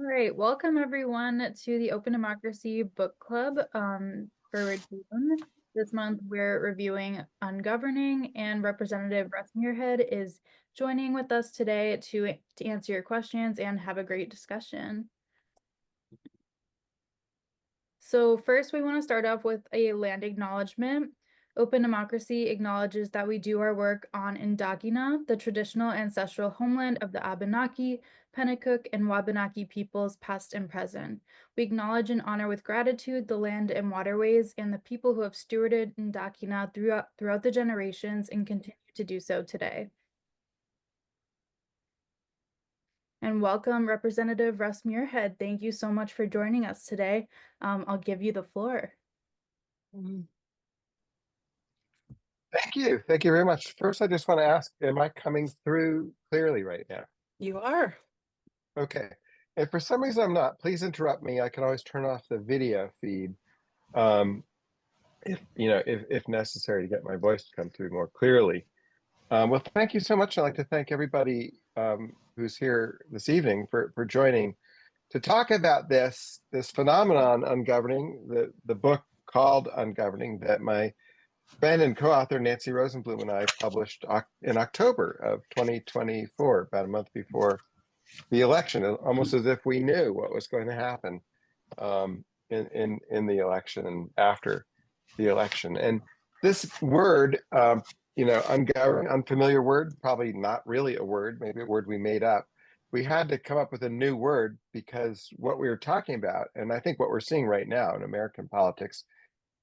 All right, welcome everyone to the Open Democracy Book Club for June. This month we're reviewing Ungoverning, and Representative Russ Muirhead is joining with us today to answer your questions and have a great discussion. So first, we want to start off with a land acknowledgement. Open Democracy acknowledges that we do our work on Indagina, the traditional ancestral homeland of the Abenaki, Pennacook, and Wabanaki peoples, past and present. We acknowledge and honor with gratitude the land and waterways and the people who have stewarded Indagina throughout the generations and continue to do so today. And welcome, Representative Russ Muirhead. Thank you so much for joining us today. I'll give you the floor. Thank you. Thank you very much. First, I just want to ask, am I coming through clearly right now? You are. Okay. If for some reason I'm not, please interrupt me. I can always turn off the video feed if necessary to get my voice to come through more clearly. Well, thank you so much. I'd like to thank everybody who's here this evening for joining to talk about this phenomenon, Ungoverning, the book called Ungoverning that my friend and co-author Nancy Rosenblum and I published in October of 2024, about a month before the election, almost as if we knew what was going to happen in the election and after the election. And this word, unfamiliar word, probably not really a word, maybe a word we made up. We had to come up with a new word because what we were talking about, and I think what we're seeing right now in American politics,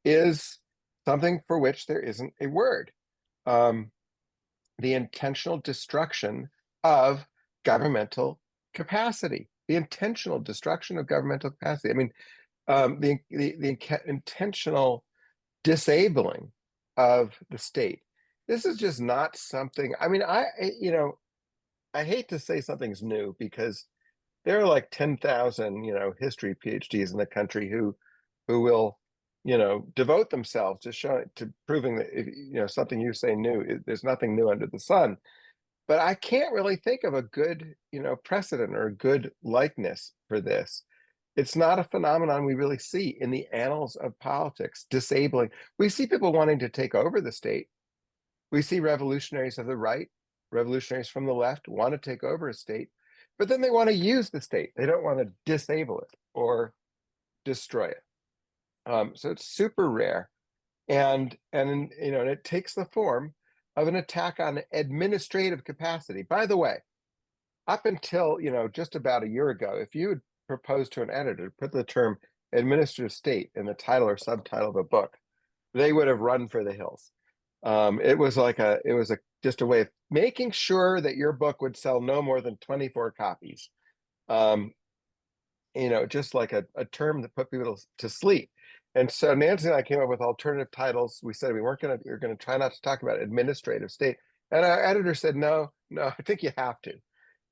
is something for which there isn't a word. The intentional destruction of governmental capacity. The intentional destruction of governmental capacity. I mean, the intentional disabling of the state. This is just not something. I mean, I hate to say something's new because there are like 10,000, history PhDs in the country who will, devote themselves to proving that, something you say new, there's nothing new under the sun. But I can't really think of a good, precedent or a good likeness for this. It's not a phenomenon we really see in the annals of politics, disabling. We see people wanting to take over the state. We see revolutionaries of the right, revolutionaries from the left want to take over a state, but then they want to use the state. They don't want to disable it or destroy it. So it's super rare, and it takes the form of an attack on administrative capacity. By the way, up until just about a year ago, if you had proposed to an editor to put the term administrative state in the title or subtitle of a book, they would have run for the hills. It was just a way of making sure that your book would sell no more than 24 copies. Just like a term that put people to sleep. And so Nancy and I came up with alternative titles. We said we we're going to try not to talk about administrative state. And our editor said, no, I think you have to,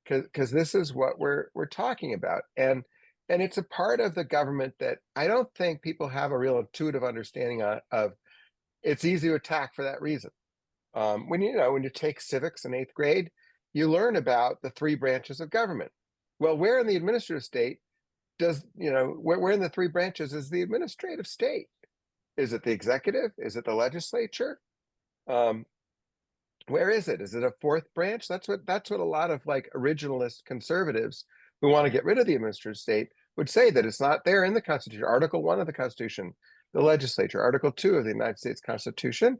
because this is what we're talking about. And it's a part of the government that I don't think people have a real intuitive understanding of. It's easy to attack for that reason. When you take civics in 8th grade, you learn about the 3 branches of government. Well, where in the administrative state where in the 3 branches is the administrative state? Is it the executive? Is it the legislature? Where is it? Is it a 4th branch? That's what a lot of like originalist conservatives who want to get rid of the administrative state would say, that it's not there in the Constitution. Article 1 of the Constitution, the legislature. Article 2 of the United States Constitution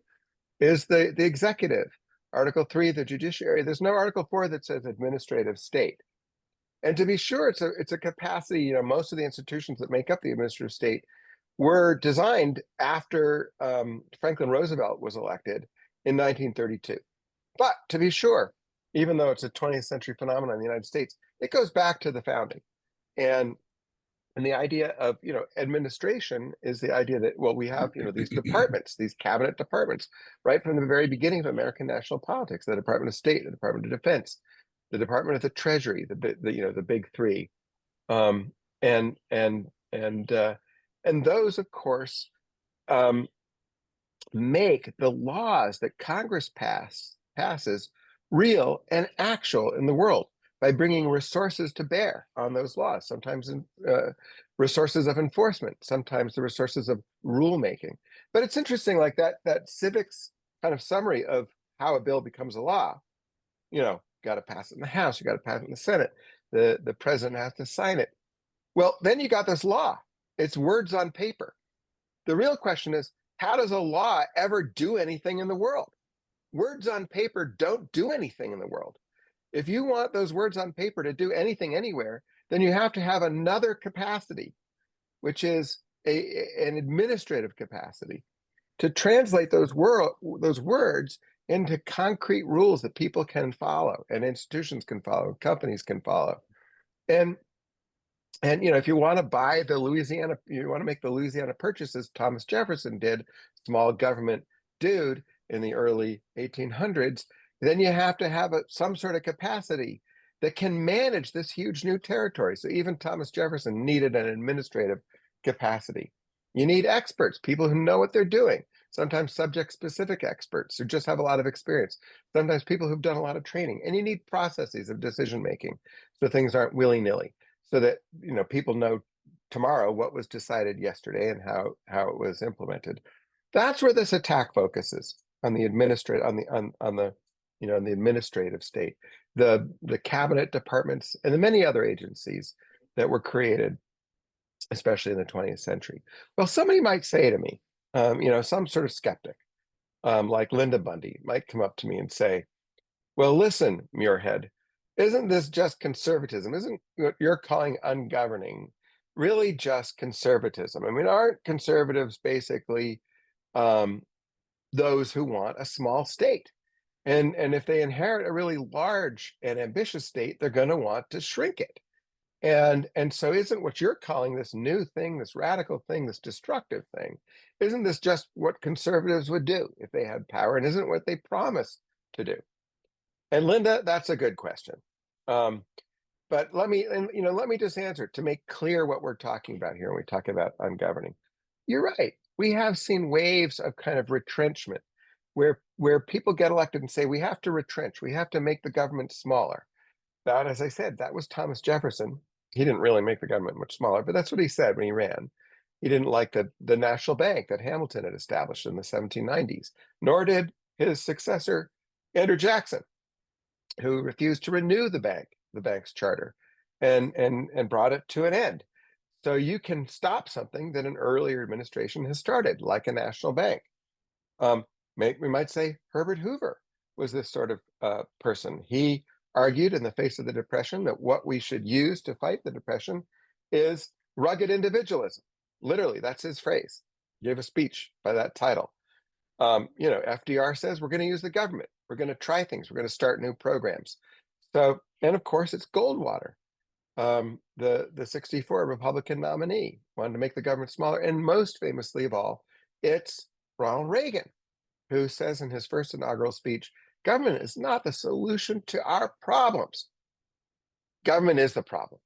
is the executive. Article 3, the judiciary. There's no Article 4 that says administrative state. And to be sure, it's a capacity. Most of the institutions that make up the administrative state were designed after Franklin Roosevelt was elected in 1932. But to be sure, even though it's a 20th century phenomenon in the United States, it goes back to the founding. And the idea of administration is the idea that, well, we have these departments, these cabinet departments, right from the very beginning of American national politics: the Department of State, the Department of Defense, the Department of the Treasury, the big 3, and those, of course, make the laws that Congress passes real and actual in the world by bringing resources to bear on those laws, sometimes resources of enforcement, sometimes the resources of rulemaking. But it's interesting, like that civics kind of summary of how a bill becomes a law. Got to pass it in the House, you got to pass it in the Senate, the president has to sign it. Well, then you got this law. It's words on paper. The real question is, how does a law ever do anything in the world? Words on paper don't do anything in the world. If you want those words on paper to do anything anywhere, then you have to have another capacity, which is an administrative capacity, to translate those words into concrete rules that people can follow, and institutions can follow, companies can follow. And if you want to buy you want to make the Louisiana purchases Thomas Jefferson did, small government dude in the early 1800s, then you have to have some sort of capacity that can manage this huge new territory. So even Thomas Jefferson needed an administrative capacity. You need experts, people who know what they're doing, sometimes subject-specific experts who just have a lot of experience, sometimes people who've done a lot of training, and you need processes of decision-making so things aren't willy-nilly, so that people know tomorrow what was decided yesterday and how it was implemented. That's where this attack focuses, on the administrative state, the cabinet departments and the many other agencies that were created, especially in the 20th century. Well, somebody might say to me, some sort of skeptic, like Linda Bundy, might come up to me and say, well, listen, Muirhead, isn't this just conservatism? Isn't what you're calling ungoverning really just conservatism? I mean, aren't conservatives basically those who want a small state? And if they inherit a really large and ambitious state, they're going to want to shrink it. And so isn't what you're calling this new thing, this radical thing, this destructive thing, isn't this just what conservatives would do if they had power? And isn't what they promise to do? And Linda, that's a good question. But let me just answer it to make clear what we're talking about here when we talk about ungoverning. You're right. We have seen waves of kind of retrenchment where people get elected and say, we have to retrench, we have to make the government smaller. That, as I said, that was Thomas Jefferson. He didn't really make the government much smaller, but that's what he said when he ran. He didn't like the national bank that Hamilton had established in the 1790s, nor did his successor, Andrew Jackson, who refused to renew the bank's charter and brought it to an end. So you can stop something that an earlier administration has started, like a national bank. We might say Herbert Hoover was this sort of person. He argued in the face of the Depression that what we should use to fight the Depression is rugged individualism. Literally, that's his phrase. He gave a speech by that title. FDR says we're going to use the government. We're going to try things. We're going to start new programs. So, and of course, it's Goldwater, the 64 Republican nominee, wanted to make the government smaller. And most famously of all, it's Ronald Reagan, who says in his first inaugural speech, government is not the solution to our problems. Government is the problem.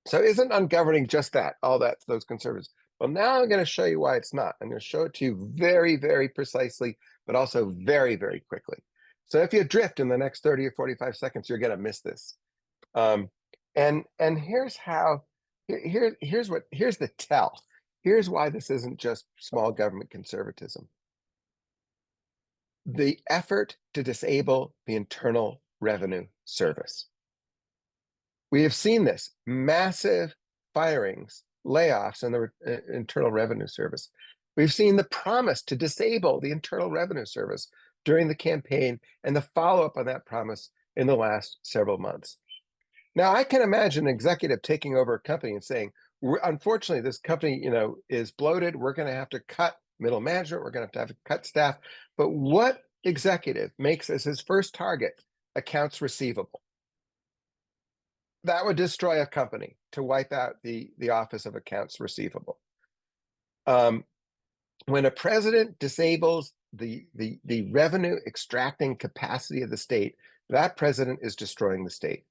So isn't ungoverning just that, all that, those conservatives? Well, now I'm going to show you why it's not. I'm going to show it to you very, very precisely, but also very, very quickly. So if you drift in the next 30 or 45 seconds, you're going to miss this. And here's how, here's the tell. Here's why this isn't just small government conservatism. The effort to disable the Internal Revenue Service. We have seen this, massive firings, layoffs in the Internal Revenue Service. We've seen the promise to disable the Internal Revenue Service during the campaign and the follow-up on that promise in the last several months. Now, I can imagine an executive taking over a company and saying, unfortunately, this company, is bloated. We're going to have to cut middle management. We're going to have to cut staff. But what executive makes as his first target accounts receivable? That would destroy a company, to wipe out the office of accounts receivable. When a president disables the revenue extracting capacity of the state, that president is destroying the state.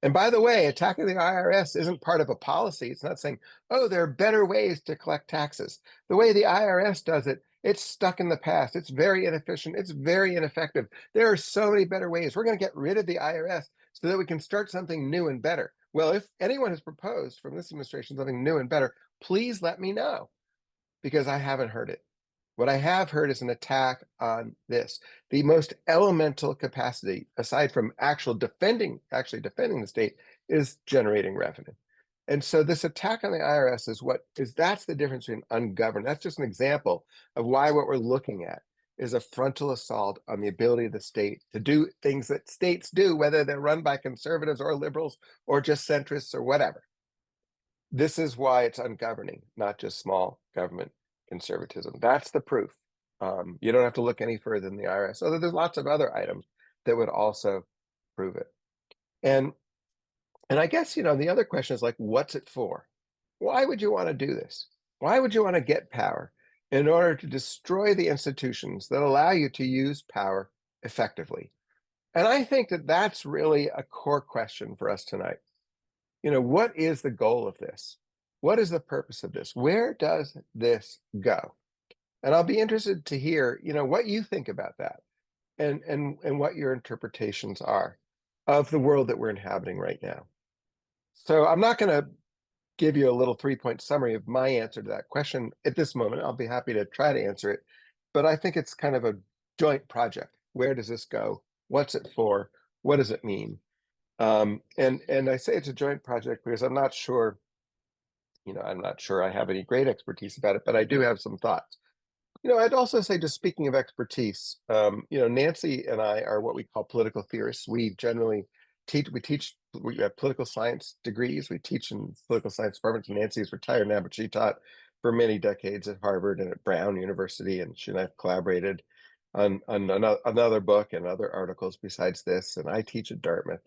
And by the way, attacking the IRS isn't part of a policy. It's not saying, oh, there are better ways to collect taxes. The way the IRS does it, it's stuck in the past. It's very inefficient. It's very ineffective. There are so many better ways. We're going to get rid of the IRS so that we can start something new and better. Well, if anyone has proposed from this administration something new and better, please let me know, because I haven't heard it. What I have heard is an attack on this. The most elemental capacity, aside from actually defending the state, is generating revenue. And so this attack on the IRS that's the difference between ungoverned. That's just an example of why what we're looking at is a frontal assault on the ability of the state to do things that states do, whether they're run by conservatives or liberals or just centrists or whatever. This is why it's ungoverning, not just small government conservatism. That's the proof. You don't have to look any further than the IRS, although there's lots of other items that would also prove it. And I guess, the other question is like, what's it for? Why would you want to do this? Why would you want to get power in order to destroy the institutions that allow you to use power effectively? And I think that that's really a core question for us tonight. What is the goal of this? What is the purpose of this? Where does this go? And I'll be interested to hear, what you think about that, and what your interpretations are of the world that we're inhabiting right now. So I'm not going to give you a little 3-point summary of my answer to that question at this moment. I'll be happy to try to answer it, but I think it's kind of a joint project. Where does this go? What's it for? What does it mean? And I say it's a joint project because I'm not sure I have any great expertise about it, but I do have some thoughts. I'd also say, just speaking of expertise, Nancy and I are what we call political theorists. We generally we have political science degrees. We teach in political science departments. Nancy is retired now, but she taught for many decades at Harvard and at Brown University, and she and I have collaborated on another book and other articles besides this. And I teach at Dartmouth,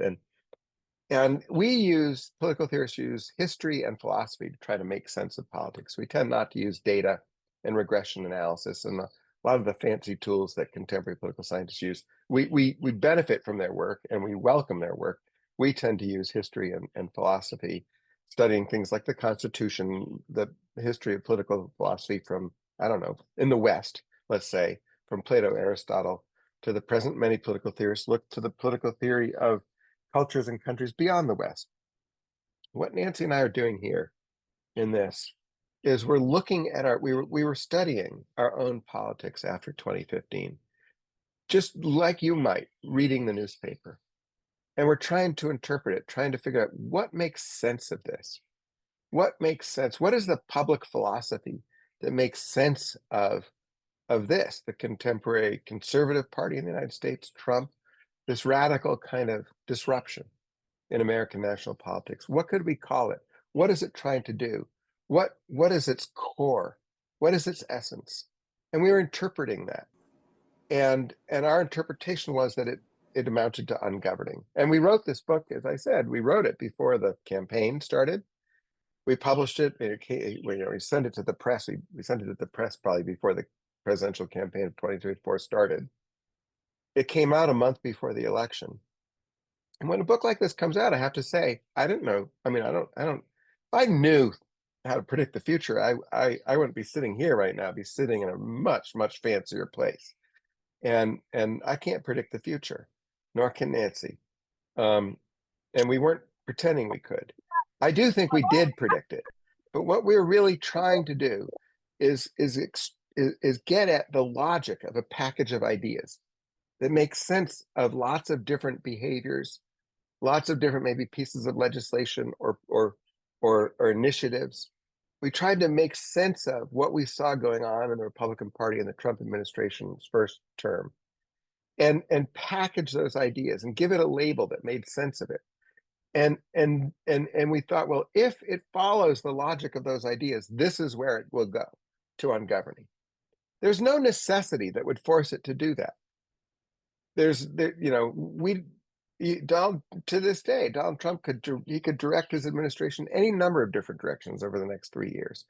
and political theorists use history and philosophy to try to make sense of politics. We tend not to use data and regression analysis and a lot of the fancy tools that contemporary political scientists use. We benefit from their work and we welcome their work. We tend to use history and philosophy, studying things like the Constitution, the history of political philosophy from, I don't know, in the West, let's say, from Plato, Aristotle to the present. Many political theorists look to the political theory of cultures and countries beyond the West. What Nancy and I are doing here in this is we're looking at we were studying our own politics after 2015, just like you might, reading the newspaper. And we're trying to interpret it, trying to figure out what makes sense of this. What makes sense? What is the public philosophy that makes sense of this, the contemporary conservative party in the United States, Trump, this radical kind of disruption in American national politics? What could we call it? What is it trying to do? What is its core? What is its essence? And we were interpreting that. And our interpretation was that it amounted to ungoverning. And we wrote this book, as I said, we wrote it before the campaign started. We published it. We sent it to the press. We sent it to the press probably before the presidential campaign of 2024 started. It came out a month before the election. And when a book like this comes out, I have to say, I didn't know. I mean, I don't, if I knew how to predict the future, I wouldn't be sitting here right now. I'd be sitting in a much, much fancier place. And I can't predict the future, nor can Nancy. And we weren't pretending we could. I do think we did predict it. But what we're really trying to do is get at the logic of a package of ideas that makes sense of lots of different behaviors, lots of different maybe pieces of legislation or initiatives. We tried to make sense of what we saw going on in the Republican Party in the Trump administration's first term, and package those ideas and give it a label that made sense of it. And we thought, well, if it follows the logic of those ideas, this is where it will go, to ungoverning. There's no necessity that would force it to do that. To this day, Donald Trump could direct his administration any number of different directions over the next 3 years.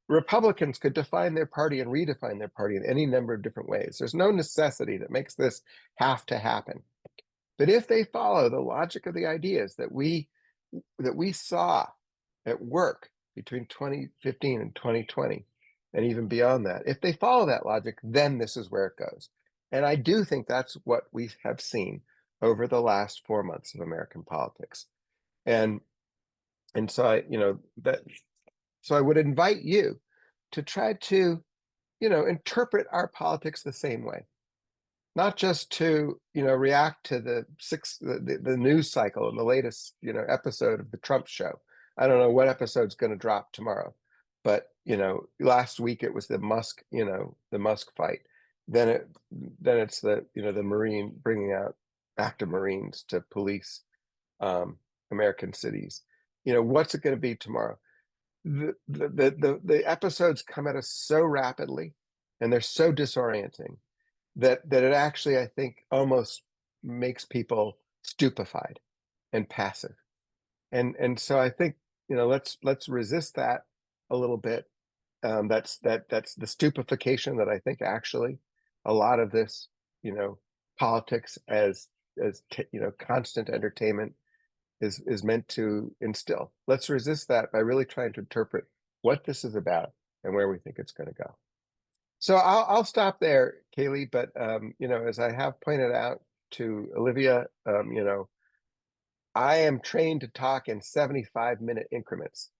Republicans could define their party and redefine their party in any number of different ways. There's no necessity that makes this have to happen. But if they follow the logic of the ideas that we saw at work between 2015 and 2020, and even beyond that, if they follow that logic, then this is where it goes. And I do think that's what we have seen over the last 4 months of American politics. And and so I, that so I would invite you to try to, interpret our politics the same way, not just to, react to the news cycle and the latest, episode of the Trump show. I don't know what episode's going to drop tomorrow, but last week it was the Musk fight. Then it's the Marine bringing out active Marines to police um, American cities. What's it going to be tomorrow? The episodes come at us so rapidly, and they're so disorienting that it actually, I think, almost makes people stupefied and passive. And so I think, let's resist that a little bit. That's the stupefaction that I think actually a lot of this, politics as constant entertainment is meant to instill. Let's resist that by really trying to interpret what this is about and where we think it's going to go. So I'll stop there, Kaylee. But as I have pointed out to Olivia, I am trained to talk in 75-minute increments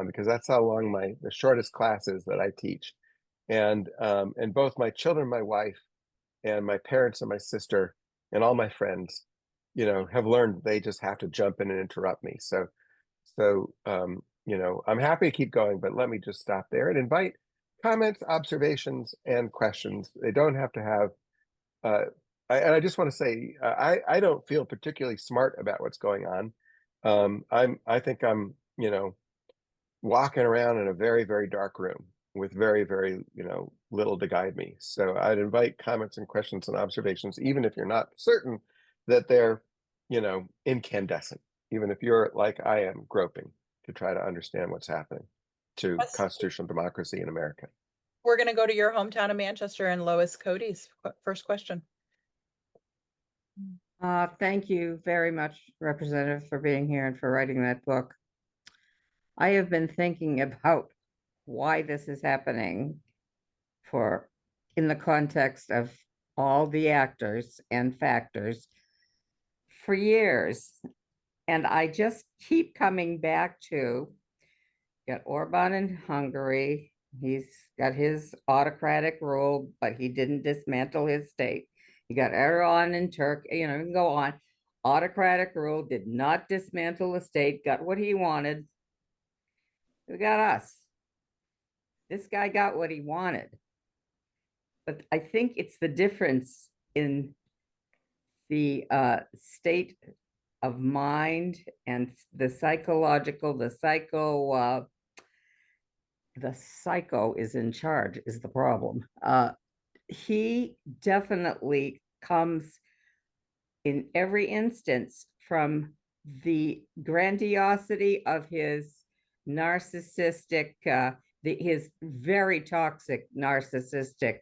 because that's how long the shortest class is that I teach. And both my children, my wife, and my parents and my sister and all my friends, have learned they just have to jump in and interrupt me. So I'm happy to keep going, but let me just stop there and invite comments, observations, and questions. They don't have to have. And I just want to say, I don't feel particularly smart about what's going on. I think I'm, walking around in a very, very dark room with very, very, little to guide me. So I'd invite comments and questions and observations, even if you're not certain that they're, incandescent, even if you're like I am groping to try to understand what's happening to Yes, constitutional democracy in America. we're going to go to your hometown of Manchester and Lois Cody's first question. Thank you very much, Representative, for being here and for writing that book. I have been thinking about why this is happening in the context of all the actors and factors for years. And I just keep coming back to got Orban in Hungary. He's got his autocratic rule, but he didn't dismantle his state. You got Erdogan in Turkey, you can go on. Autocratic rule, did not dismantle the state, got what he wanted. We got us. This guy got what he wanted. But I think it's the difference in the state of mind and the psychological, the psycho is in charge is the problem. He definitely comes in every instance from the grandiosity of his narcissistic, his very toxic narcissistic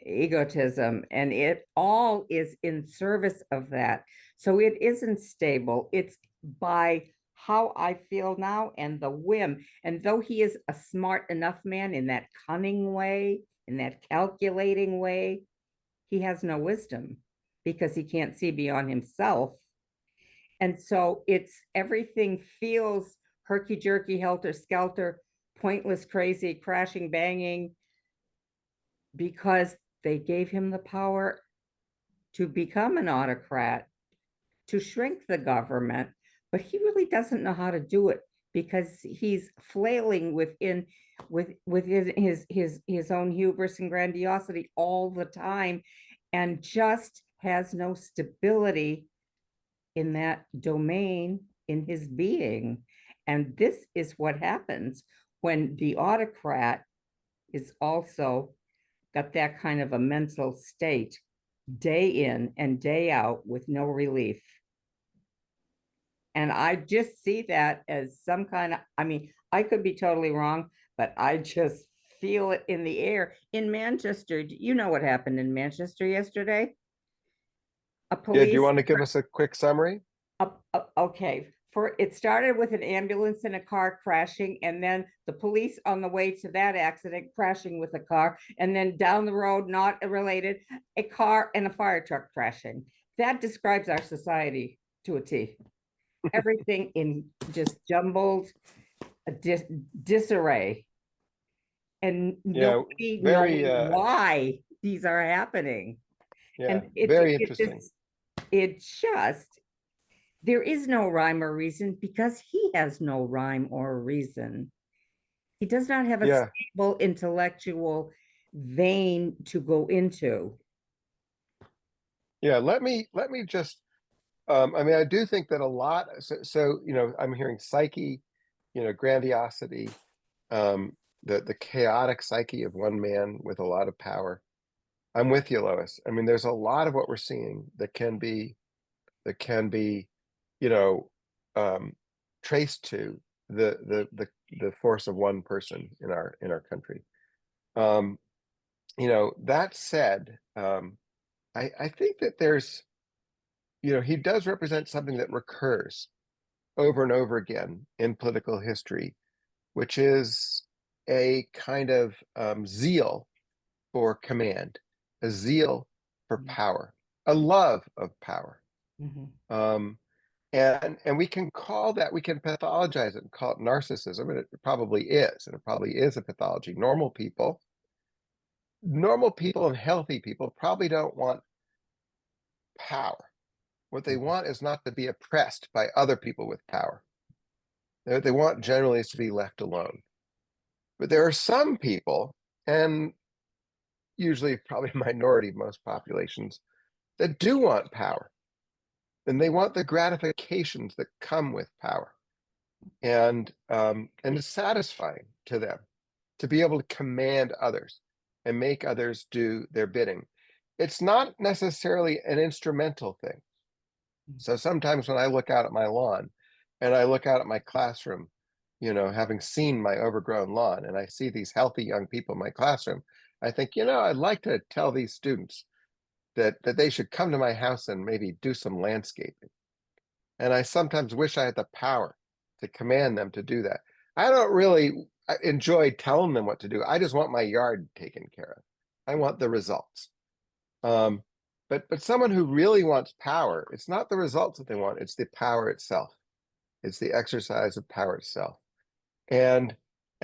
egotism, and it all is in service of that. So it isn't stable. It's by how I feel now and the whim. And though he is a smart enough man in that cunning way, in that calculating way, he has no wisdom because he can't see beyond himself. And so it's everything feels herky jerky, helter skelter, pointless, crazy, crashing, banging, because they gave him the power to become an autocrat, to shrink the government, but he really doesn't know how to do it because he's flailing within his own hubris and grandiosity all the time, and just has no stability in that domain in his being. And this is what happens when the autocrat is also got that kind of a mental state day in and day out with no relief. And I just see that as some kind of, I could be totally wrong, but I just feel it in the air. In Manchester, you know what happened in Manchester yesterday? A Yeah, do you police, want to give us a quick summary? okay. it started with an ambulance and a car crashing, and then the police on the way to that accident crashing with a car, and then down the road, not related, a car and a fire truck crashing. That describes our society to a T. Everything in just jumbled disarray. And Yeah, nobody very knows why these are happening. yeah, And very interesting. it just, there is no rhyme or reason because he has no rhyme or reason. He does not have a Yeah, stable intellectual vein to go into. yeah. Let me just. I mean, I do think that a lot. So you know, I'm hearing psyche, you know, grandiosity, the chaotic psyche of one man with a lot of power. I'm with you, Lois. I mean, there's a lot of what we're seeing that can be, you know, traced to the force of one person in our country. Um, you know, that said, I think that there's, you know, he does represent something that recurs over and over again in political history, which is a kind of zeal for command, a zeal for power, a love of power. Mm-hmm. And we can call that, we can pathologize it and call it narcissism, and it probably is, and it probably is a pathology. Normal people and healthy people probably don't want power. What they want is not to be oppressed by other people with power. What they want generally is to be left alone. But there are some people, and usually probably a minority of most populations, that do want power. And they want the gratifications that come with power. And it's satisfying to them to be able to command others and make others do their bidding. It's not necessarily an instrumental thing. So sometimes when I look out at my lawn and I look out at my classroom, you know, having seen my overgrown lawn, and I see these healthy young people in my classroom, I think, you know, I'd like to tell these students that they should come to my house and maybe do some landscaping. And I sometimes wish I had the power to command them to do that. I don't really enjoy telling them what to do. I just want my yard taken care of. I want the results. Um, but someone who really wants power, it's not the results that they want, it's the power itself. It's the exercise of power itself. And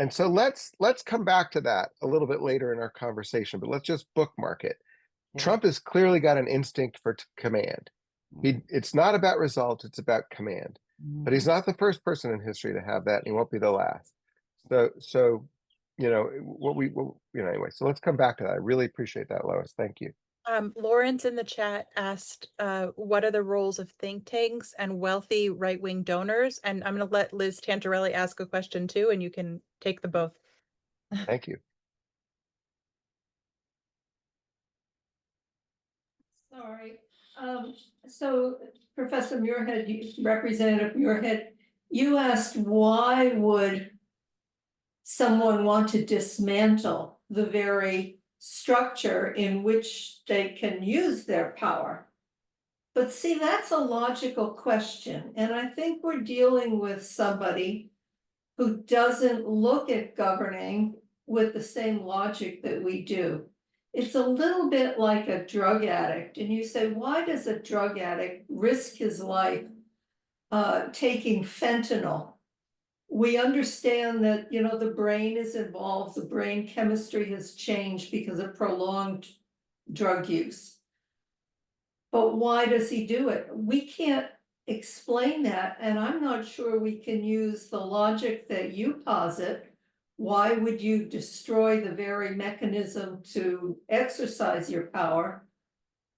so let's come back to that a little bit later in our conversation, but let's just bookmark it. Yeah. Trump has clearly got an instinct for command. It's not about results, it's about command. But he's not the first person in history to have that, and he won't be the last. So you know, anyway, so let's come back to that. I really appreciate that, Lois. Thank you. Lawrence in the chat asked, what are the roles of think tanks and wealthy right-wing donors? And I'm going to let Liz Tantarelli ask a question too, and you can take them both. Thank you. Sorry. So Professor Muirhead, Representative Muirhead, you asked why would someone want to dismantle the very structure in which they can use their power? But see, that's a logical question, and I think we're dealing with somebody who doesn't look at governing with the same logic that we do. It's a little bit like a drug addict, and you say, why does a drug addict risk his life taking fentanyl? We understand that, you know, the brain is involved, the brain chemistry has changed because of prolonged drug use. But why does he do it? We can't explain that, and I'm not sure we can use the logic that you posit. Why would you destroy the very mechanism to exercise your power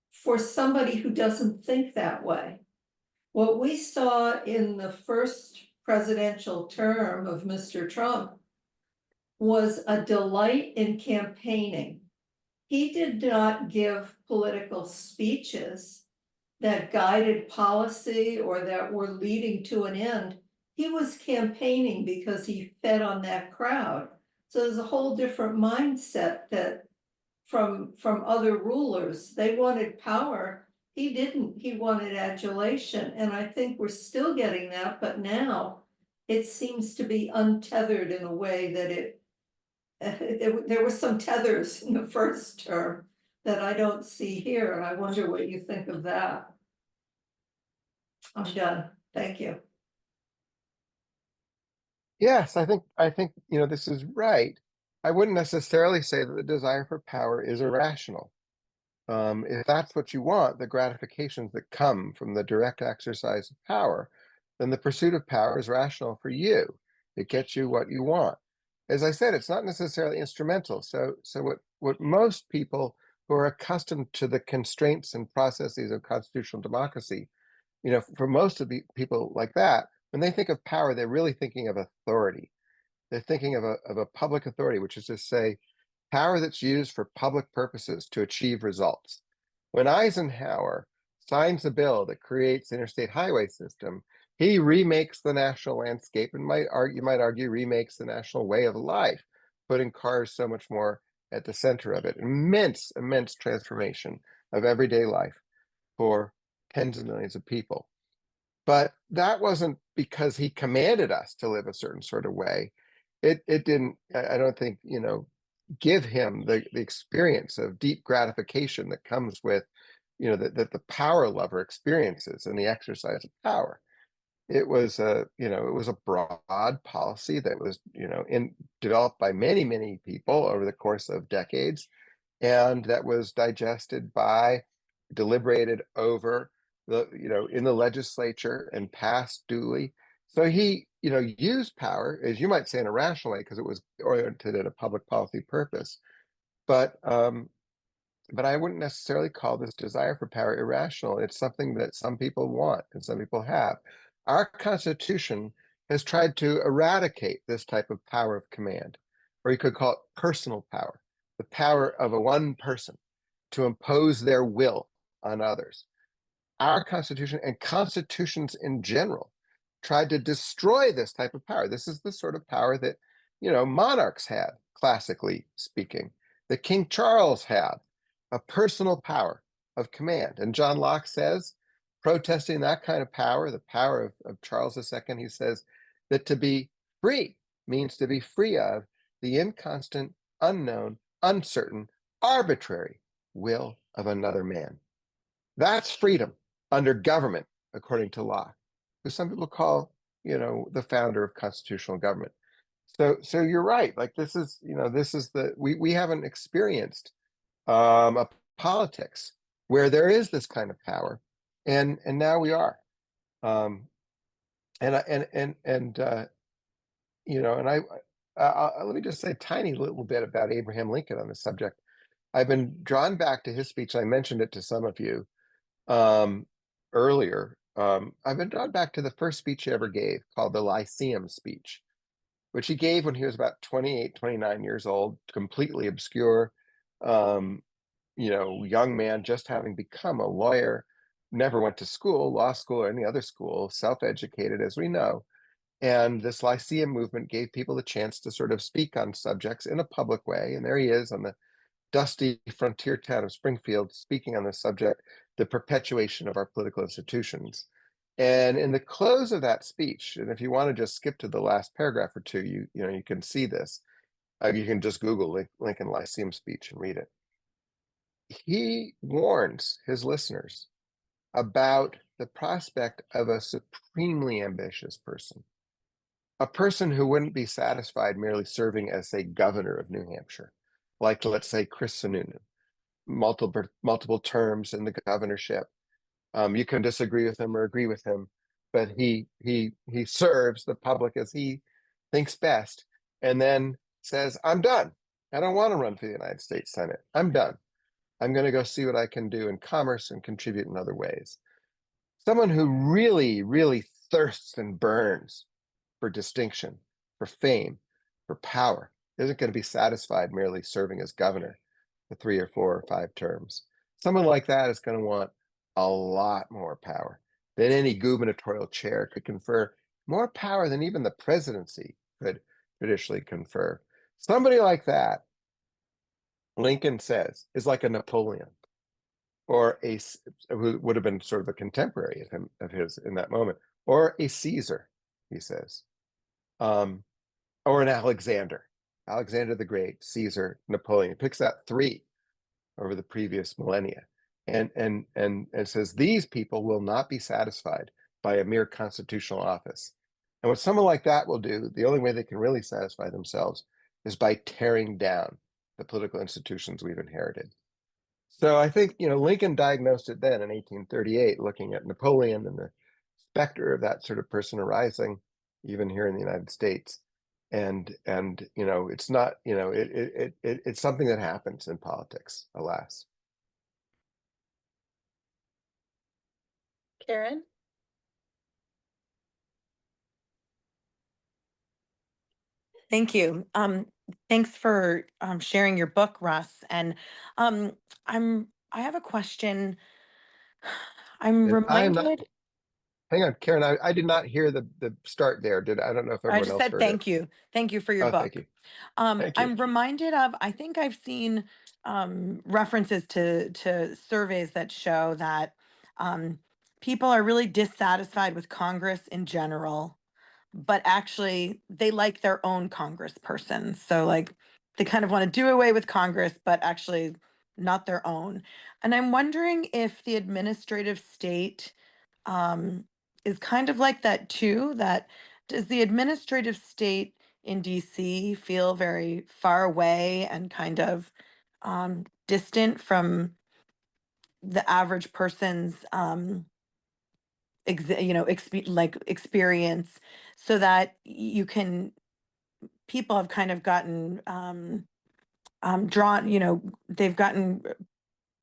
for somebody who doesn't think that way? What we saw in the first presidential term of Mr. Trump was a delight in campaigning. He did not give political speeches that guided policy or that were leading to an end. He was campaigning because he fed on that crowd. So there's a whole different mindset that from other rulers. They wanted power. He didn't, he wanted adulation, and I think we're still getting that, but now it seems to be untethered in a way that there were some tethers in the first term that I don't see here, and I wonder what you think of that. I'm done. Thank you. Yes, I think this is right. I wouldn't necessarily say that the desire for power is irrational. If that's what you want, the gratifications that come from the direct exercise of power, then the pursuit of power is rational for you. It gets you what you want. As I said, it's not necessarily instrumental. So what most people who are accustomed to the constraints and processes of constitutional democracy, for most of the people like that, when they think of power, they're really thinking of authority. They're thinking of a public authority, which is to say, power that's used for public purposes to achieve results. When Eisenhower signs a bill that creates the interstate highway system, he remakes the national landscape and you might argue remakes the national way of life, putting cars so much more at the center of it. Immense transformation of everyday life for tens of millions of people. But that wasn't because he commanded us to live a certain sort of way. It didn't, I don't think, give him the experience of deep gratification that comes with, that the power lover experiences in the exercise of power. It was it was a broad policy that was, developed by many people over the course of decades, and that was digested by, deliberated over in the legislature and passed duly. So he, used power, as you might say, in a rational way, because it was oriented at a public policy purpose. But I wouldn't necessarily call this desire for power irrational. It's something that some people want and some people have. Our Constitution has tried to eradicate this type of power of command, or you could call it personal power, the power of a one person to impose their will on others. Our Constitution and constitutions in general tried to destroy this type of power. This is the sort of power that, monarchs had, classically speaking, that King Charles had, a personal power of command. And John Locke says, protesting that kind of power, the power of Charles II, he says that to be free means to be free of the inconstant, unknown, uncertain, arbitrary will of another man. That's freedom under government, according to Locke, who some people call, the founder of constitutional government. So you're right. Like this is we haven't experienced a politics where there is this kind of power, and now we are. And let me just say a tiny little bit about Abraham Lincoln on this subject. I've been drawn back to his speech. I mentioned it to some of you earlier. I've been drawn back to the first speech he ever gave, called the Lyceum speech, which he gave when he was about 28, 29 years old, completely obscure, young man, just having become a lawyer, never went to school, law school or any other school, self-educated, as we know. And this Lyceum movement gave people the chance to sort of speak on subjects in a public way. And there he is on the dusty frontier town of Springfield, speaking on the subject, the perpetuation of our political institutions. And in the close of that speech, and if you want to just skip to the last paragraph or two, you can see this. You can just Google Lincoln Lyceum speech and read it. He warns his listeners about the prospect of a supremely ambitious person, a person who wouldn't be satisfied merely serving as a governor of New Hampshire, like, let's say, Chris Sununu, multiple terms in the governorship. You can disagree with him or agree with him, but he serves the public as he thinks best, and then says, I'm done. I don't want to run for the United States Senate. I'm done. I'm going to go see what I can do in commerce and contribute in other ways. Someone who really thirsts and burns for distinction, for fame, for power, isn't going to be satisfied merely serving as governor for 3 or 4 or 5 terms. Someone like that is going to want a lot more power than any gubernatorial chair could confer, more power than even the presidency could traditionally confer. Somebody like that, Lincoln says, is like a Napoleon, or who would have been sort of a contemporary of his in that moment, or a Caesar, he says, or an Alexander the Great, Caesar, Napoleon. He picks out three over the previous millennia, and says these people will not be satisfied by a mere constitutional office. And what someone like that will do, the only way they can really satisfy themselves is by tearing down the political institutions we've inherited. So I think, Lincoln diagnosed it then in 1838, looking at Napoleon and the specter of that sort of person arising, even here in the United States. And it's not, it's something that happens in politics, alas. Karen? Thank you. Thanks for sharing your book, Russ. And I have a question. I'm And I am not, reminded. hang on, Karen, I did not hear the start there. I don't know if I everyone just else said heard it. thank you. Thank you for your Oh, thank book. you. Thank you. I'm reminded of, I think I've seen references to surveys that show that people are really dissatisfied with Congress in general, but actually they like their own congressperson. So like they kind of want to do away with Congress, but actually not their own. And I'm wondering if the administrative state is kind of like that too. That does the administrative state in DC feel very far away and kind of distant from the average person's experience, so that you can people have kind of gotten drawn, they've gotten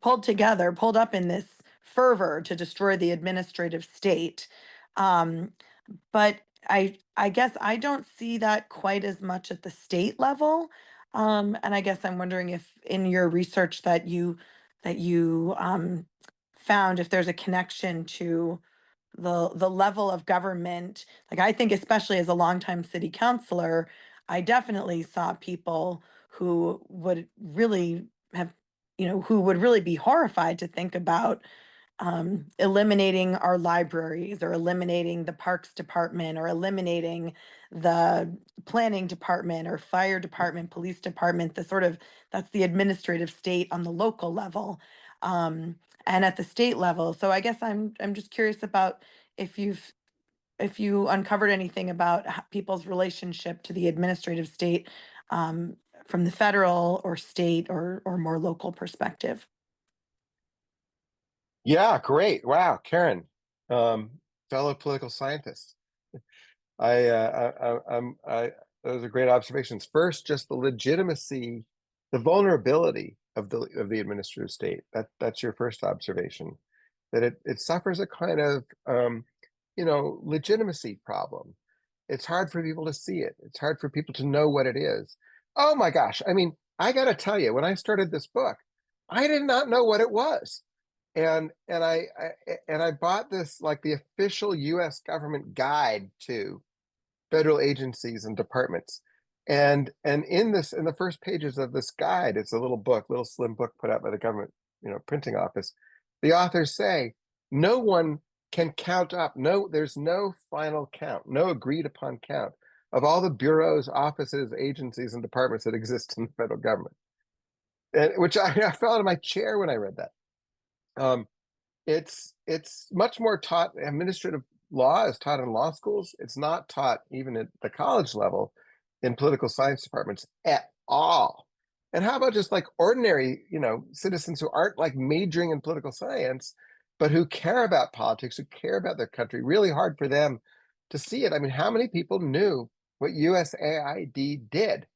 pulled up in this fervor to destroy the administrative state. Um, but I guess I don't see that quite as much at the state level. And I guess I'm wondering if in your research that you found, if there's a connection to the level of government. Like I think, especially as a longtime city councilor, I definitely saw people who would really have, who would really be horrified to think about eliminating our libraries, or eliminating the parks department, or eliminating the planning department, or fire department, police department, that's the administrative state on the local level. And at the state level. So I guess I'm just curious about if you uncovered anything about people's relationship to the administrative state from the federal or state or more local perspective. Yeah, great. Wow, Karen, fellow political scientist. Those are great observations. First, just the legitimacy, the vulnerability of the administrative state. That's your first observation. That it suffers a kind of legitimacy problem. It's hard for people to see it. It's hard for people to know what it is. Oh my gosh. I mean, I gotta tell you, when I started this book, I did not know what it was. And I bought this, like, the official US government guide to federal agencies and departments. And in the first pages of this guide, it's a little slim book put out by the government, printing office. The authors say no one can count up. No, there's no final count, no agreed upon count of all the bureaus, offices, agencies, and departments that exist in the federal government. Which I fell out of my chair when I read that. It's much more taught. Administrative law is taught in law schools. It's not taught even at the college level in political science departments at all. And how about just like ordinary, citizens who aren't like majoring in political science, but who care about politics, who care about their country? Really hard for them to see it. I mean, how many people knew what USAID did,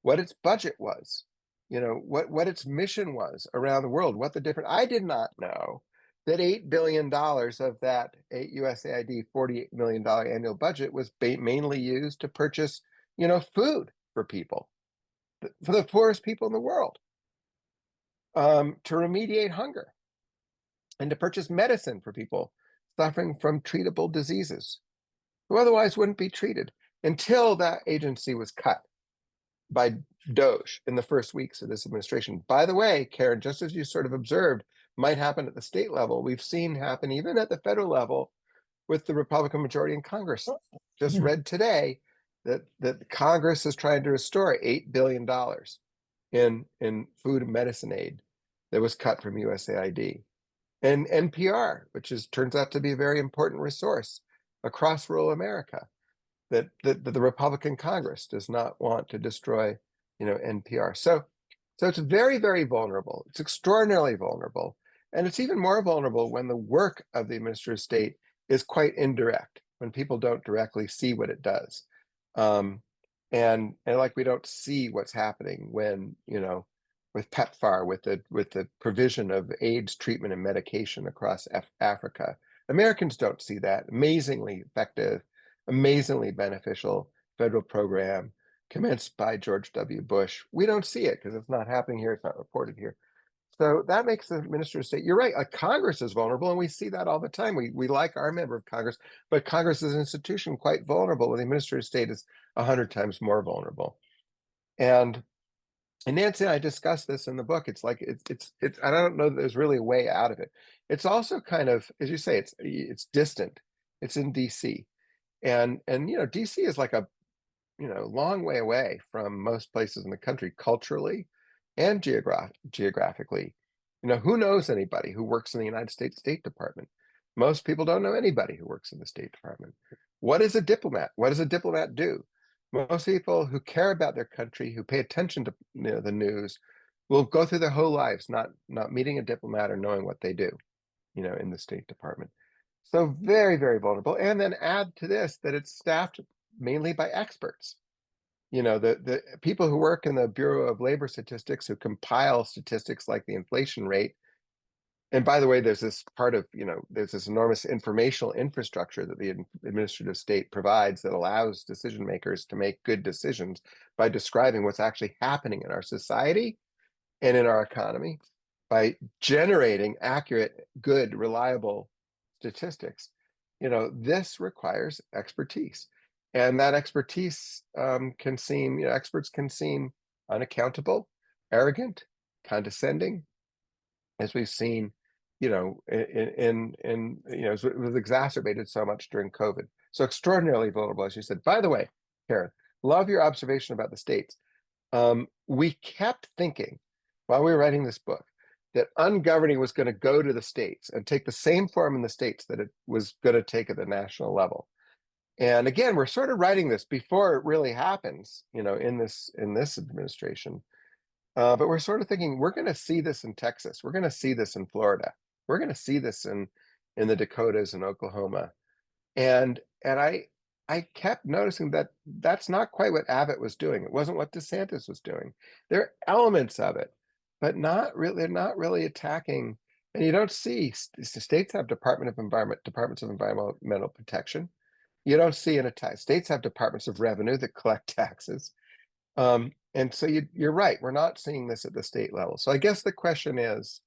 what its budget was, what its mission was around the world, what the different, I did not know that $8 billion of that USAID $48 million annual budget was mainly used to purchase, food for people, for the poorest people in the world, to remediate hunger, and to purchase medicine for people suffering from treatable diseases who otherwise wouldn't be treated, until that agency was cut by Doge in the first weeks of this administration. By the way, Karen, just as you sort of observed, might happen at the state level, we've seen happen even at the federal level with the Republican majority in Congress. Just read today that Congress is trying to restore $8 billion in food and medicine aid that was cut from USAID. And NPR, which turns out to be a very important resource across rural America, that the Republican Congress does not want to destroy, NPR. So it's very, very vulnerable. It's extraordinarily vulnerable. And it's even more vulnerable when the work of the administrative state is quite indirect, when people don't directly see what it does. And like we don't see what's happening when, with PEPFAR, with the provision of AIDS treatment and medication across Africa. Americans don't see that. Amazingly effective, amazingly beneficial federal program commenced by George W. Bush. We don't see it because it's not happening here. It's not reported here. So that makes the minister of state, you're right, Congress is vulnerable, and we see that all the time. We like our member of Congress, but Congress is an institution quite vulnerable, and the minister of state is 100 times more vulnerable. And Nancy and I discussed this in the book. It's like it's I don't know that there's really a way out of it. It's also kind of, as you say, it's distant. It's in DC. And DC is like a long way away from most places in the country culturally and geographically. Who knows anybody who works in the United States State Department? Most people don't know anybody who works in the State Department. What is a diplomat? What does a diplomat do? Most people who care about their country, who pay attention to the news, will go through their whole lives not meeting a diplomat or knowing what they do, in the State Department. So very, very vulnerable. And then add to this that it's staffed mainly by experts. The people who work in the Bureau of Labor Statistics, who compile statistics like the inflation rate. And by the way, there's this part of, there's this enormous informational infrastructure that the administrative state provides that allows decision makers to make good decisions by describing what's actually happening in our society and in our economy, by generating accurate, good, reliable statistics. This requires expertise. And that expertise can seem, experts can seem unaccountable, arrogant, condescending, as we've seen, it was exacerbated so much during COVID. So extraordinarily vulnerable, as you said. By the way, Karen, love your observation about the states. We kept thinking while we were writing this book that ungoverning was going to go to the states and take the same form in the states that it was going to take at the national level. And again, we're sort of writing this before it really happens, in this administration. But we're sort of thinking we're going to see this in Texas. We're going to see this in Florida. We're going to see this in the Dakotas and Oklahoma. And I kept noticing that that's not quite what Abbott was doing. It wasn't what DeSantis was doing. There are elements of it, but not really. They're not really attacking. And you don't see states have departments of environmental protection. You don't see an attack. States have departments of revenue that collect taxes. And so you're right. We're not seeing this at the state level. So I guess the question is,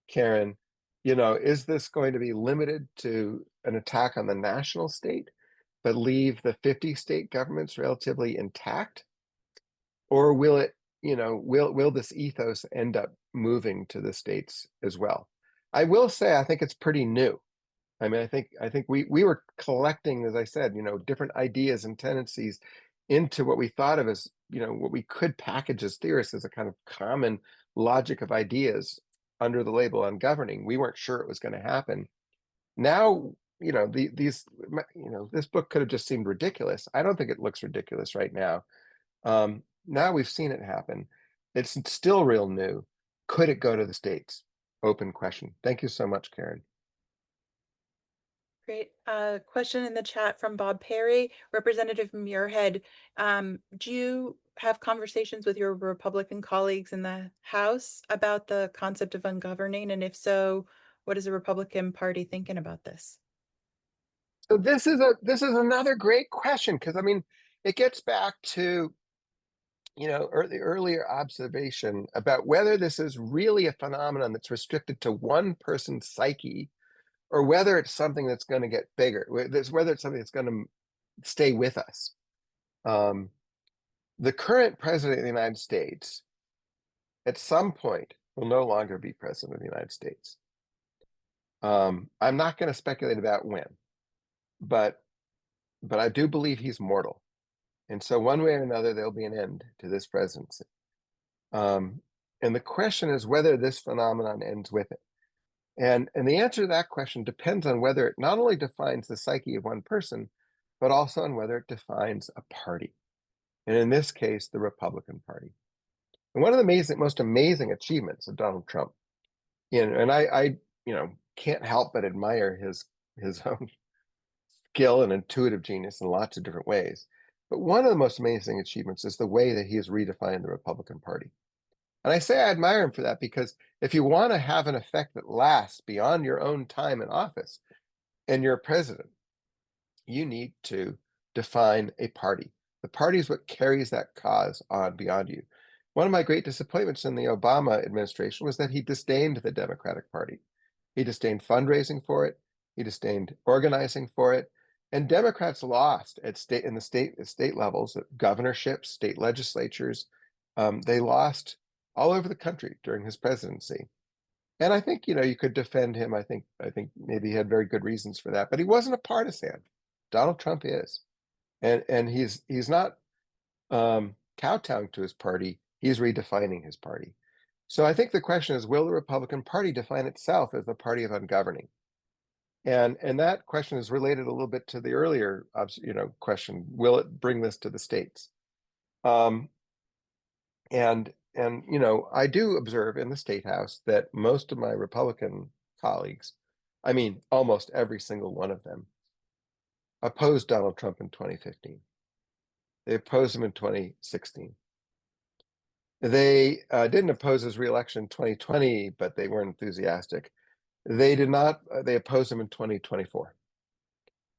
Karen, is this going to be limited to an attack on the national state, but leave the 50 state governments relatively intact? Or will it, will this ethos end up moving to the states as well? I will say, I think it's pretty new. I mean, I think we were collecting, as I said, different ideas and tendencies into what we thought of as, what we could package as theorists as a kind of common logic of ideas under the label ungoverning. We weren't sure it was going to happen. Now, this book could have just seemed ridiculous. I don't think it looks ridiculous right now. Now we've seen it happen. It's still real new. Could it go to the states? Open question. Thank you so much, Karen. Great. Question in the chat from Bob Perry. Representative Muirhead, do you have conversations with your Republican colleagues in the House about the concept of ungoverning? And if so, what is the Republican Party thinking about this? So this is another great question, because I mean, it gets back to the earlier observation about whether this is really a phenomenon that's restricted to one person's psyche, or whether it's something that's going to get bigger, whether it's something that's going to stay with us. The current president of the United States, at some point, will no longer be president of the United States. I'm not going to speculate about when, but I do believe he's mortal. And so one way or another, there'll be an end to this presidency. And the question is whether this phenomenon ends with it. And the answer to that question depends on whether it not only defines the psyche of one person, but also on whether it defines a party. And in this case, the Republican Party. And one of the most amazing achievements of Donald Trump, and I can't help but admire his own skill and intuitive genius in lots of different ways. But one of the most amazing achievements is the way that he has redefined the Republican Party. And I say I admire him for that because if you want to have an effect that lasts beyond your own time in office and you're president, you need to define a party. The party is what carries that cause on beyond you. One of my great disappointments in the Obama administration was that he disdained the Democratic Party. He disdained fundraising for it. He disdained organizing for it. And Democrats lost at state levels, at governorships, state legislatures. They lost all over the country during his presidency. And I think, you could defend him. I think maybe he had very good reasons for that, but he wasn't a partisan. Donald Trump is. And he's not kowtowing to his party. He's redefining his party. So I think the question is, will the Republican Party define itself as the party of ungoverning? And that question is related a little bit to the earlier, question: will it bring this to the states? And I do observe in the State House that most of my Republican colleagues, I mean, almost every single one of them, opposed Donald Trump in 2015. They opposed him in 2016. They didn't oppose his reelection in 2020, but they weren't enthusiastic. They did not. They opposed him in 2024.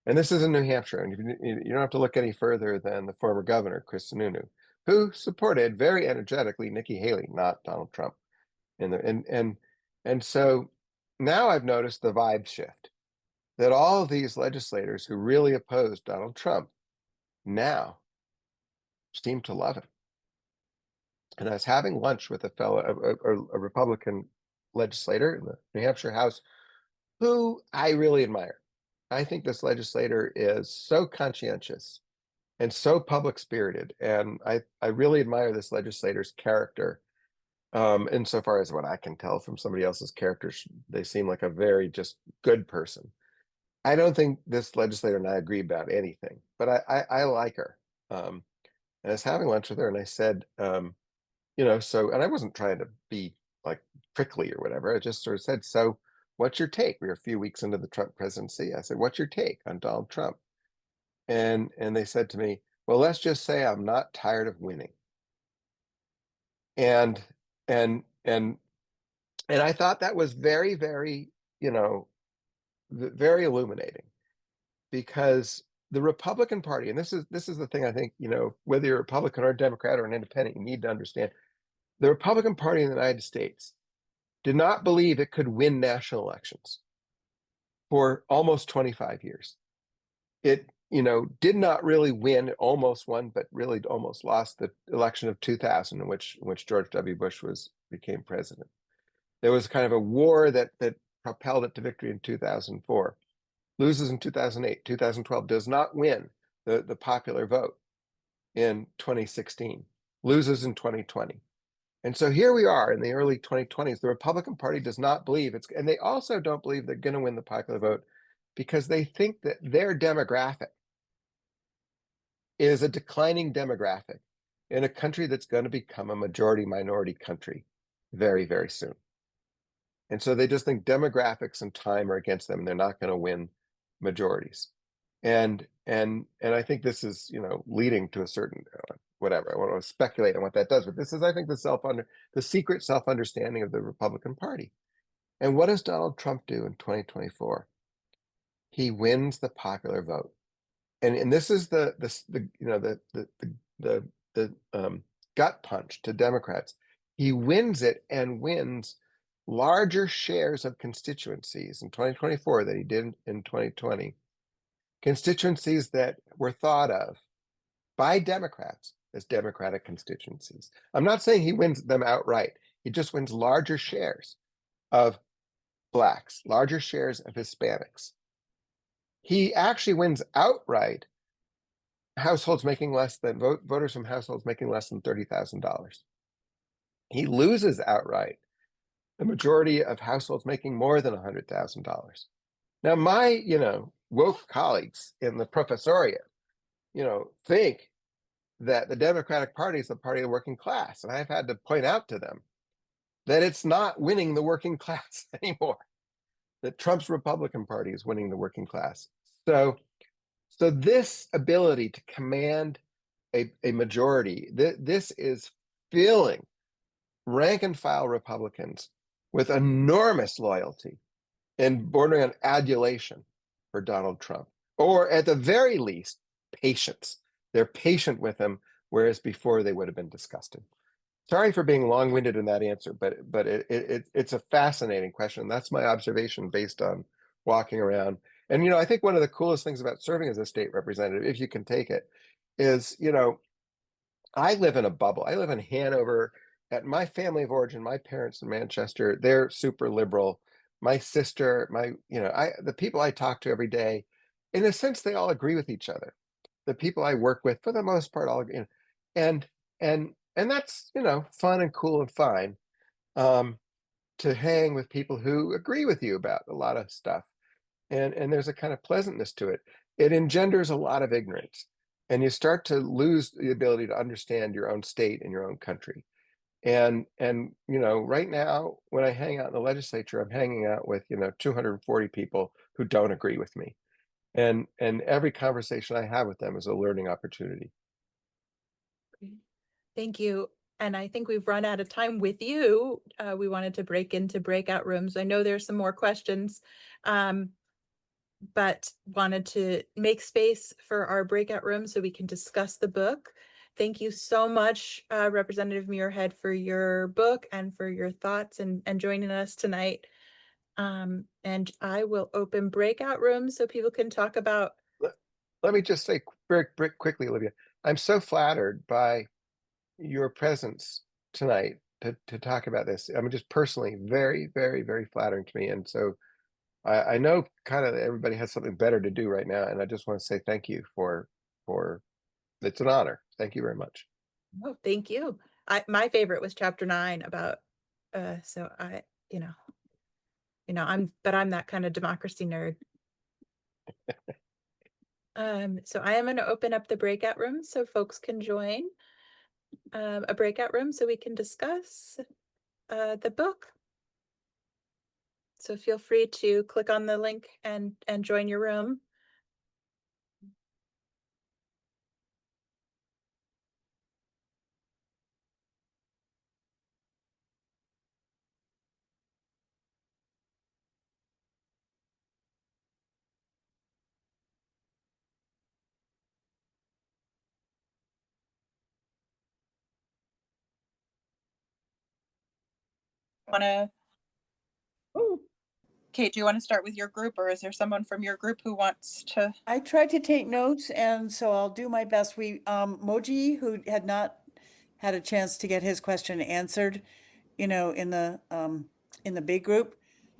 And this is in New Hampshire. And you don't have to look any further than the former governor, Chris Sununu, who supported very energetically Nikki Haley, not Donald Trump. And so now I've noticed the vibe shift, that all of these legislators who really opposed Donald Trump now seem to love him. And I was having lunch with a Republican legislator in the New Hampshire House who I really admire. I think this legislator is so conscientious and so public spirited. And I really admire this legislator's character. Insofar as what I can tell from somebody else's characters, they seem like a very just good person. I don't think this legislator and I agree about anything, but I like her. And I was having lunch with her and I said, and I wasn't trying to be like prickly or whatever. I just sort of said, so what's your take? We were a few weeks into the Trump presidency. I said, what's your take on Donald Trump? And they said to me, well, let's just say I'm not tired of winning. And I thought that was very, very, very illuminating, because the Republican Party, and this is the thing I think, whether you're a Republican or a Democrat or an independent, you need to understand, the Republican Party in the United States did not believe it could win national elections for almost 25 years. It, did not really win. It almost won, but really almost lost the election of 2000, in which George W. Bush became president. There was kind of a war that propelled it to victory in 2004. Loses in 2008, 2012, does not win the popular vote in 2016, loses in 2020. And so here we are in the early 2020s. The Republican Party does not believe and they also don't believe they're going to win the popular vote, because they think that their demographic is a declining demographic in a country that's going to become a majority minority country very, very soon. And so they just think demographics and time are against them, and they're not going to win majorities. And I think this is, leading to a certain whatever. I want to speculate on what that does, but this is, I think, the secret self-understanding of the Republican Party. And what does Donald Trump do in 2024? He wins the popular vote, and this is the gut punch to Democrats. He wins it, and wins larger shares of constituencies in 2024 than he did in 2020. Constituencies that were thought of by Democrats as Democratic constituencies. I'm not saying he wins them outright. He just wins larger shares of Blacks, larger shares of Hispanics. He actually wins outright households making less than voters from households making less than $30,000. He loses outright the majority of households making more than $100,000. Now, my, woke colleagues in the professoriate, think that the Democratic Party is the party of the working class. And I've had to point out to them that it's not winning the working class anymore, that Trump's Republican Party is winning the working class. So this ability to command a majority, this is filling rank and file Republicans with enormous loyalty and bordering on adulation for Donald Trump, or at the very least, patience. They're patient with him, whereas before they would have been disgusted. Sorry for being long-winded in that answer, but it's a fascinating question. That's my observation based on walking around. And I think one of the coolest things about serving as a state representative, if you can take it, is I live in a bubble. I live in Hanover. At my family of origin, my parents in Manchester, they're super liberal. My sister, the people I talk to every day, in a sense, they all agree with each other. The people I work with, for the most part, all agree. And that's fun and cool and fine, to hang with people who agree with you about a lot of stuff. And there's a kind of pleasantness to it. It engenders a lot of ignorance, and you start to lose the ability to understand your own state and your own country. And right now, when I hang out in the legislature, I'm hanging out with 240 people who don't agree with me, and every conversation I have with them is a learning opportunity. Thank you. And I think we've run out of time with you. We wanted to break into breakout rooms. I know there's some more questions, but wanted to make space for our breakout room so we can discuss the book. Thank you so much, Representative Muirhead, for your book and for your thoughts and joining us tonight. And I will open breakout rooms so people can talk about. Let me just say very quickly, Olivia, I'm so flattered by your presence tonight to talk about this. I mean, just personally, very, very, very flattering to me. And so I know kind of everybody has something better to do right now. And I just want to say thank you for it's an honor. Thank you very much. Oh, thank you. My favorite was chapter 9 about, so I'm that kind of democracy nerd. So I am going to open up the breakout room so folks can join a breakout room so we can discuss the book. So feel free to click on the link and join your room. Kate, do you want to start with your group, or is there someone from your group who wants to? I tried to take notes, and so I'll do my best. Moji, who had not had a chance to get his question answered, in the big group,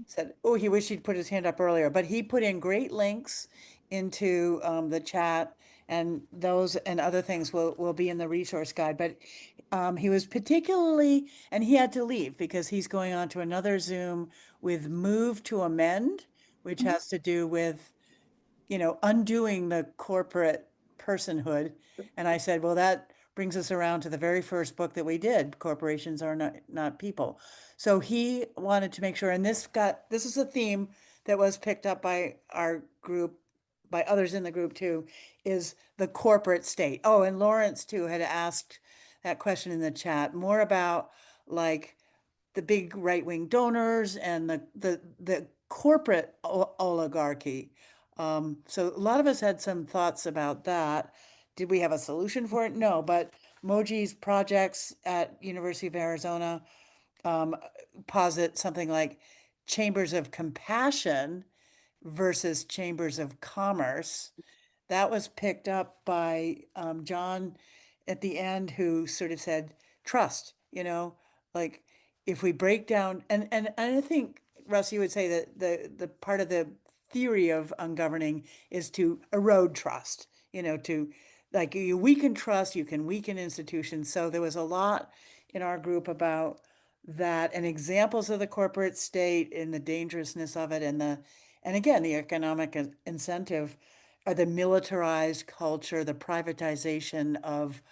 said, oh, he wished he'd put his hand up earlier, but he put in great links into the chat, and those and other things will be in the resource guide. But he was particularly, and he had to leave because he's going on to another Zoom with Move to Amend, which has to do with undoing the corporate personhood. And I said, well, that brings us around to the very first book that we did, Corporations Are Not People. So he wanted to make sure, and this is a theme that was picked up by our group, by others in the group too, is the corporate state. Oh, and Lawrence too had asked that question in the chat, more about like the big right-wing donors and the corporate oligarchy. So a lot of us had some thoughts about that. Did we have a solution for it? No, but Moji's projects at University of Arizona posit something like chambers of compassion versus chambers of commerce. That was picked up by John at the end, who sort of said, trust, like if we break down, and I think Russ, you would say that the part of the theory of ungoverning is to erode trust, to like you weaken trust, you can weaken institutions. So there was a lot in our group about that and examples of the corporate state and the dangerousness of it and again, the economic incentive are the militarized culture, the privatization of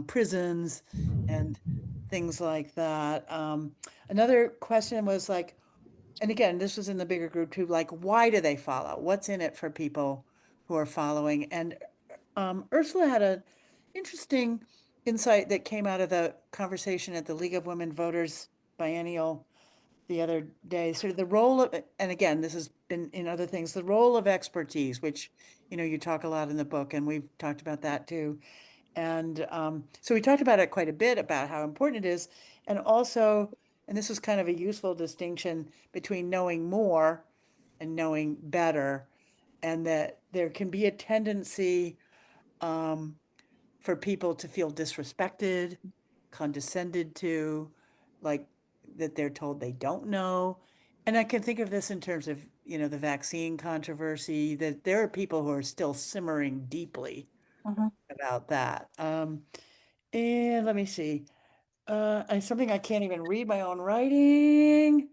prisons and things like that. Another question was like, and again, this was in the bigger group too, like, why do they follow? What's in it for people who are following? And Ursula had an interesting insight that came out of the conversation at the League of Women Voters biennial the other day, sort of the role of, and again, this has been in other things, the role of expertise, which, you talk a lot in the book, and we've talked about that too. And so we talked about it quite a bit about how important it is. And also, and this was kind of a useful distinction between knowing more and knowing better, and that there can be a tendency for people to feel disrespected, condescended to, like that they're told they don't know. And I can think of this in terms of, the vaccine controversy, that there are people who are still simmering deeply about that. And let me see. And something I can't even read my own writing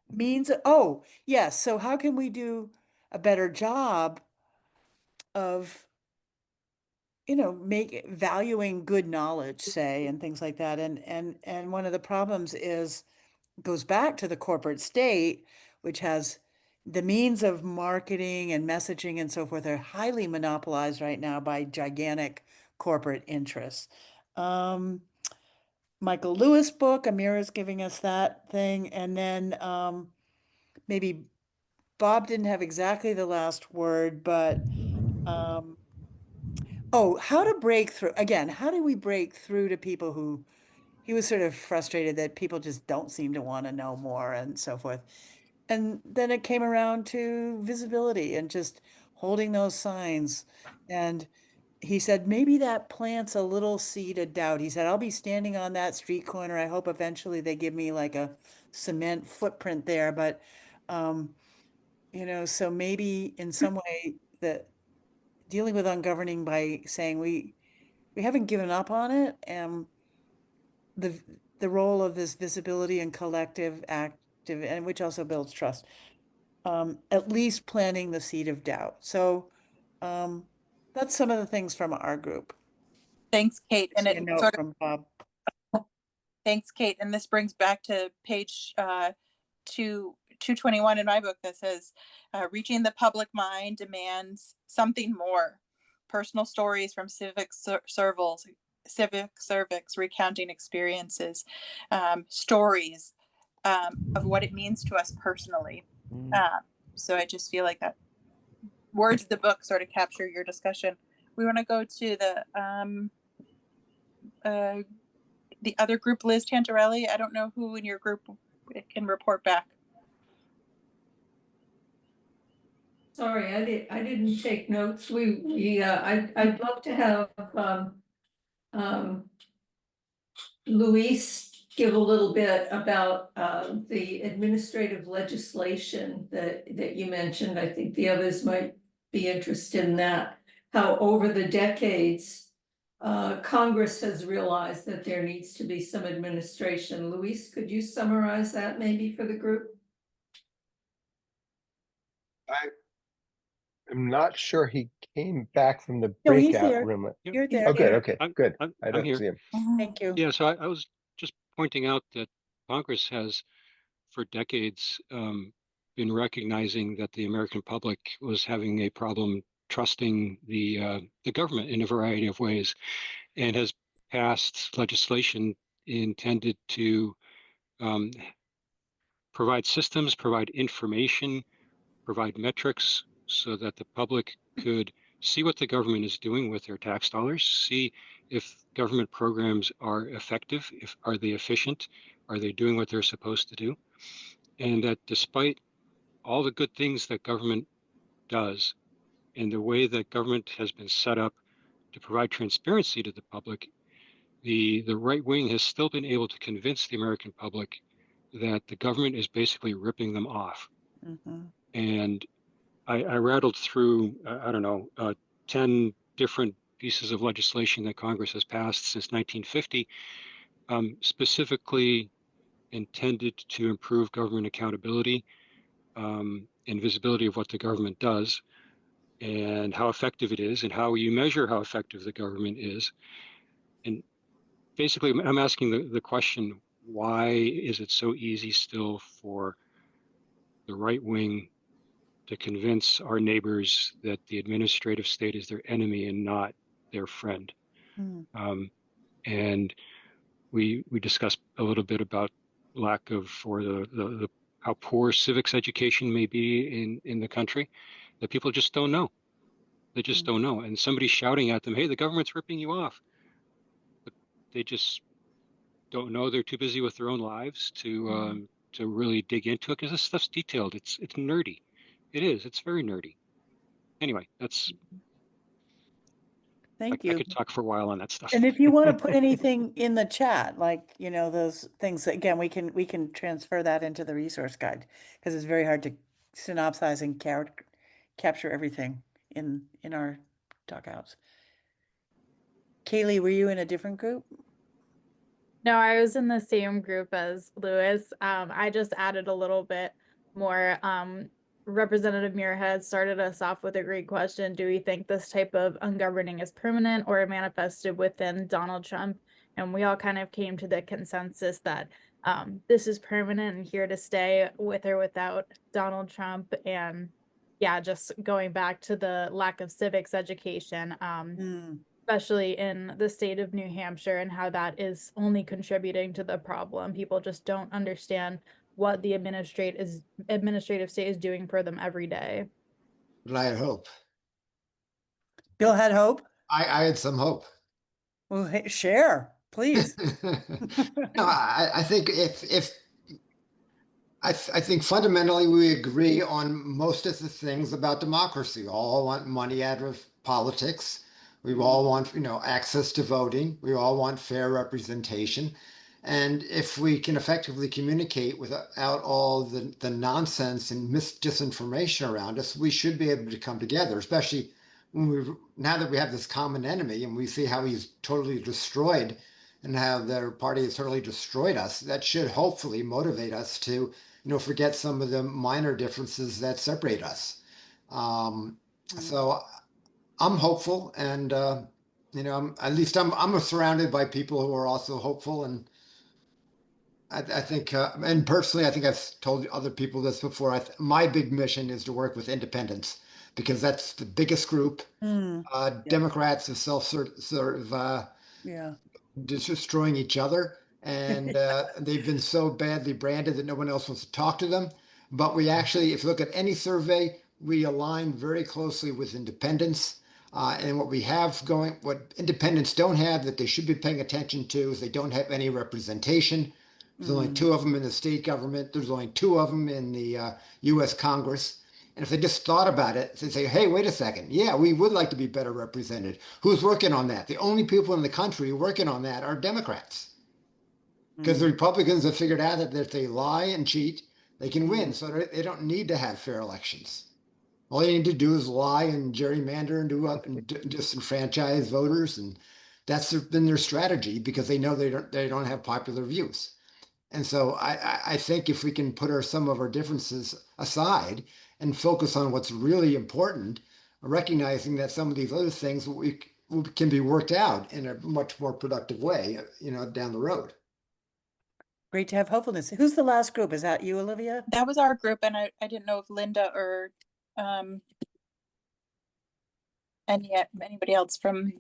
means, oh, yes. So how can we do a better job of, make valuing good knowledge, say, and things like that. And one of the problems goes back to the corporate state, which has the means of marketing and messaging and so forth are highly monopolized right now by gigantic corporate interests. Michael Lewis book, Amira's giving us that thing. And then maybe Bob didn't have exactly the last word, but oh, how to break through. Again, how do we break through to people who he was sort of frustrated that people just don't seem to want to know more and so forth. And then it came around to visibility and just holding those signs. And he said, maybe that plants a little seed of doubt. He said, I'll be standing on that street corner. I hope eventually they give me like a cement footprint there. But, so maybe in some way that dealing with ungoverning by saying we haven't given up on it, and the role of this visibility and collective active, and which also builds trust, at least planting the seed of doubt. So that's some of the things from our group. Thanks, Kate. And See it a note sort of, from Bob. thanks, Kate. And this brings back to page 221 in my book that says, reaching the public mind demands something more. Personal stories from civic cervics recounting experiences, stories of what it means to us personally. So I just feel like that words of the book sort of capture your discussion. We want to go to the other group, Liz Tantarelli. I don't know who in your group can report back. Sorry, I didn't take notes. I'd love to have, Luis give a little bit about, the administrative legislation that you mentioned. I think the others might be interested in that. How over the decades, Congress has realized that there needs to be some administration. Luis, could you summarize that maybe for the group? I'm not sure he came back from the No, he's breakout there. room. You're He's there. Oh, good. here. Okay, good. I I'm don't here. see him. Thank you. Yeah, so I was just pointing out that Congress has, for decades, been recognizing that the American public was having a problem trusting the government in a variety of ways, and has passed legislation intended to provide systems, provide information, provide metrics so that the public could see what the government is doing with their tax dollars, see if government programs are effective, if are they efficient, are they doing what they're supposed to do, and that despite all the good things that government does and the way that government has been set up to provide transparency to the public, the right wing has still been able to convince the American public that the government is basically ripping them off. Mm-hmm. And I rattled through, I don't know, 10 different pieces of legislation that Congress has passed since 1950, specifically intended to improve government accountability, and visibility of what the government does and how effective it is and how you measure how effective the government is. And basically, I'm asking the question, why is it so easy still for the right wing to convince our neighbors that the administrative state is their enemy and not their friend? Mm. And we discussed a little bit about lack of, or the how poor civics education may be in the country, that people just don't know. They just don't know. And somebody shouting at them, hey, the government's ripping you off. But they just don't know. They're too busy with their own lives to really dig into it, because this stuff's detailed. It's nerdy. It is. It's very nerdy. Anyway, that's Thank I you. could talk for a while on that stuff. And if you want to put anything in the chat, like, those things, again, we can transfer that into the resource guide, because it's very hard to synopsize and capture everything in our talkouts. Kaylee, were you in a different group? No, I was in the same group as Lewis. I just added a little bit more. Representative Muirhead started us off with a great question. Do we think this type of ungoverning is permanent or manifested within Donald Trump? And we all kind of came to the consensus that this is permanent and here to stay with or without Donald Trump. And yeah, just going back to the lack of civics education. Especially in the state of New Hampshire, and how that is only contributing to the problem. People just don't understand what the administrative state is doing for them every day. But I had hope. Bill had hope. I had some hope. Well, hey, share, please. No, I think I think fundamentally we agree on most of the things about democracy. We all want money out of politics. We all want, access to voting. We all want fair representation. And if we can effectively communicate without all the nonsense and disinformation around us, we should be able to come together, especially now that we have this common enemy and we see how he's totally destroyed and how their party has totally destroyed us. That should hopefully motivate us to forget some of the minor differences that separate us. So I'm hopeful, and at least I'm surrounded by people who are also hopeful, and I think, and personally, I think I've told other people this before. My big mission is to work with independents, because that's the biggest group. Democrats have Yeah. destroying each other, and they've been so badly branded that no one else wants to talk to them. But we actually, if you look at any survey, we align very closely with independents. And what independents don't have that they should be paying attention to is they don't have any representation. There's only two of them in the state government. There's only two of them in the U.S. Congress. And if they just thought about it, they say, hey, wait a second. Yeah, we would like to be better represented. Who's working on that? The only people in the country working on that are Democrats. Because the Republicans have figured out that if they lie and cheat, they can win. So they don't need to have fair elections. All they need to do is lie and gerrymander and disenfranchise voters. And that's been their strategy, because they know they don't have popular views. And so I think if we can put some of our differences aside and focus on what's really important, recognizing that some of these other things can be worked out in a much more productive way, down the road. Great to have hopefulness. Who's the last group? Is that you, Olivia? That was our group, and I didn't know if Linda or anybody else from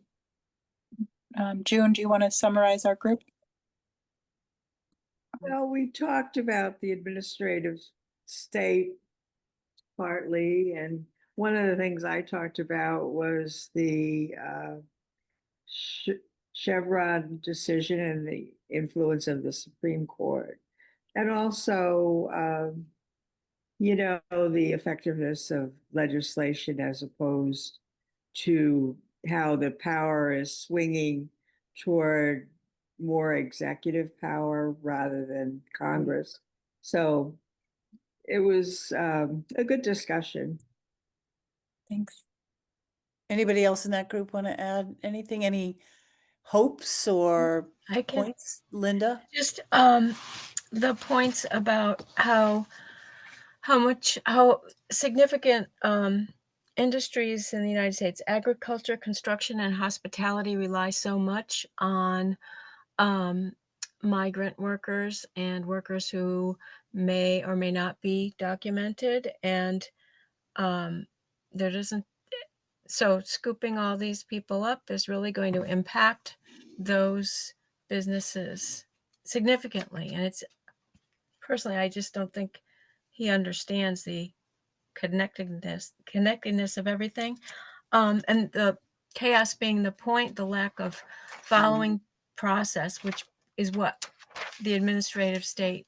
June, do you want to summarize our group? Well, we talked about the administrative state partly, and one of the things I talked about was the Chevron decision and the influence of the Supreme Court, and also, the effectiveness of legislation as opposed to how the power is swinging toward more executive power rather than Congress. So it was a good discussion. Thanks. Anybody else in that group want to add anything? Any hopes or I can points, Linda? just the points about how significant industries in the United States, agriculture, construction, and hospitality rely so much on migrant workers and workers who may or may not be documented, and there doesn't. So scooping all these people up is really going to impact those businesses significantly, and it's personally, I just don't think he understands the connectedness of everything. And the chaos being the point, the lack of following process, which is what the administrative state,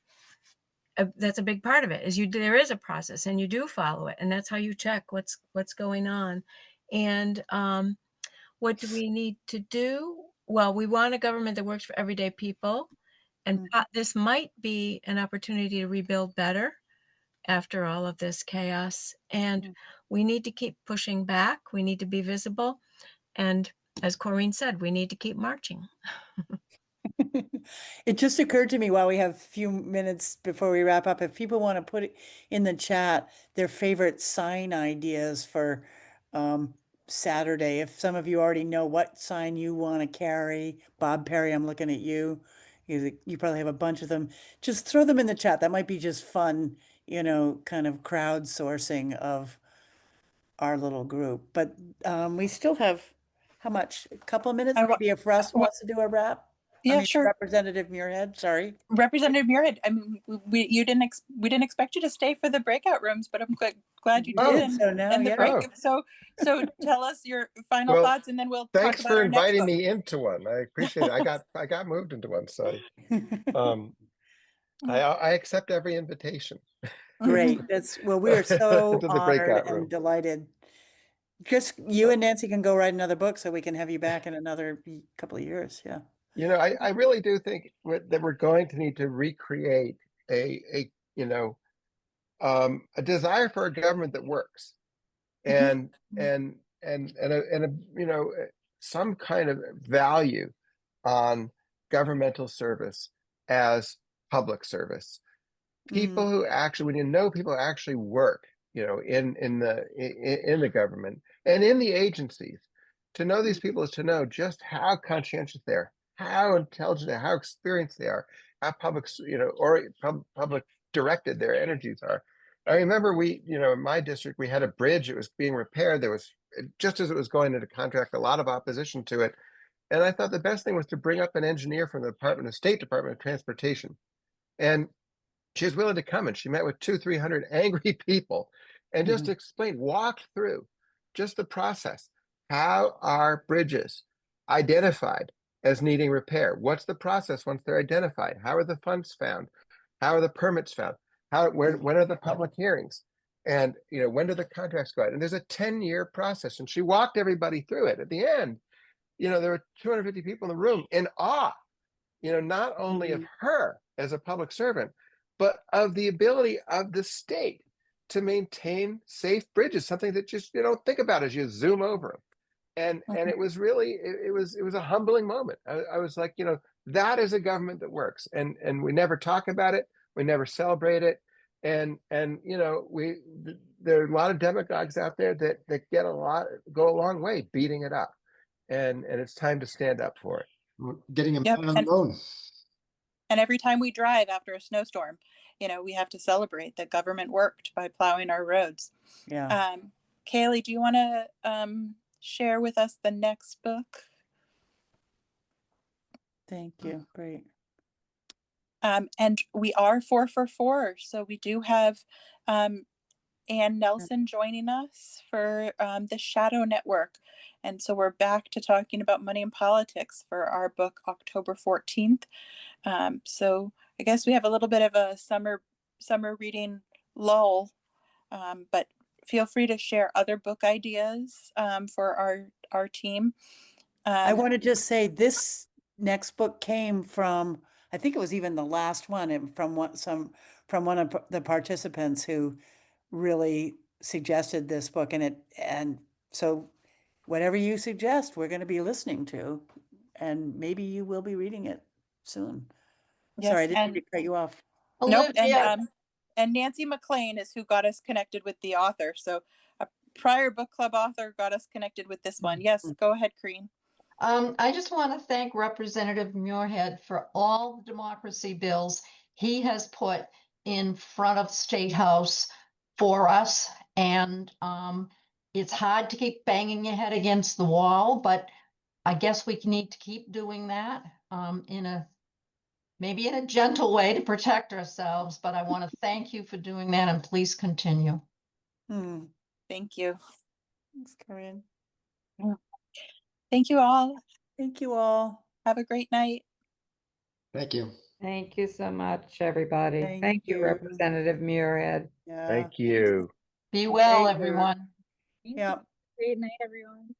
that's a big part of it, is there is a process and you do follow it. And that's how you check what's going on. And what do we need to do? Well, we want a government that works for everyday people. And this might be an opportunity to rebuild better after all of this chaos. And we need to keep pushing back. We need to be visible. And as Corrine said, we need to keep marching. It just occurred to me while we have a few minutes before we wrap up, if people want to put it in the chat, their favorite sign ideas for Saturday. If some of you already know what sign you want to carry, Bob Perry, I'm looking at you. You probably have a bunch of them. Just throw them in the chat. That might be just fun, kind of crowdsourcing of our little group. But we still have, how much? A couple of minutes? Maybe if Russ wants to do a wrap? Yeah, sure. Representative Muirhead, sorry. Representative Muirhead, I mean, we didn't expect you to stay for the breakout rooms, but I'm glad you did. So now, and the yeah. break. So tell us your final Well, thoughts, and then we'll talk Thanks about for our next inviting book. me into one. I appreciate it. I got moved into one, so I accept every invitation. Great. Well, we are so Into the honored breakout and room. delighted. Just you and Nancy can go write another book so we can have you back in another couple of years. Yeah. I really do think that we're going to need to recreate a desire for a government that works, and some kind of value on governmental service as public service. People who actually, when you know people actually work, in the government and in the agencies, to know these people is to know just how conscientious they are, how intelligent they are, how experienced they are, how public directed their energies are. I remember in my district, we had a bridge. It was being repaired. There was, just as it was going into contract, a lot of opposition to it. And I thought the best thing was to bring up an engineer from the State Department of Transportation. And she was willing to come, and she met with 200-300 angry people and just explained, walked through just the process. How are bridges identified as needing repair? What's the process once they're identified? How are the funds found? How are the permits found? When are the public hearings? And when do the contracts go out? And there's a 10-year process, and she walked everybody through it. At the end, there were 250 people in the room in awe, not only of her as a public servant, but of the ability of the state to maintain safe bridges, something that just you don't think about as you zoom over them. And it was really, it was a humbling moment. I was like, that is a government that works, and we never talk about it, we never celebrate it, and there are a lot of demagogues out there that go a long way beating it up, and it's time to stand up for it. Getting them on the road. And every time we drive after a snowstorm, we have to celebrate that government worked by plowing our roads. Yeah. Kaylee, do you want to share with us the next book? Thank you. Great. And we are 4 for 4. So we do have Ann Nelson joining us for the Shadow Network. And so we're back to talking about money and politics for our book, October 14th. So I guess we have a little bit of a summer reading lull, but feel free to share other book ideas for our team. I want to just say this next book came from, I think it was even the last one, and from from one of the participants who really suggested this book, and so whatever you suggest, we're going to be listening to, and maybe you will be reading it soon. Sorry, I Yes, didn't mean and to cut you off. nope, Olivia, and Nancy McLean is who got us connected with the author. So a prior book club author got us connected with this one. Yes, go ahead, Corrine. I just want to thank Representative Muirhead for all the democracy bills he has put in front of State House for us. And it's hard to keep banging your head against the wall, but I guess we need to keep doing that maybe in a gentle way to protect ourselves. But I want to thank you for doing that, and please continue. Thank you. Thanks, Corinne. Thank you all. Thank you all. Have a great night. Thank you. thank you so much, everybody. Thank Thank you, you. Representative Muirhead. Yeah. Thank you. Be well, Thank you. everyone. Yeah. Great night, everyone.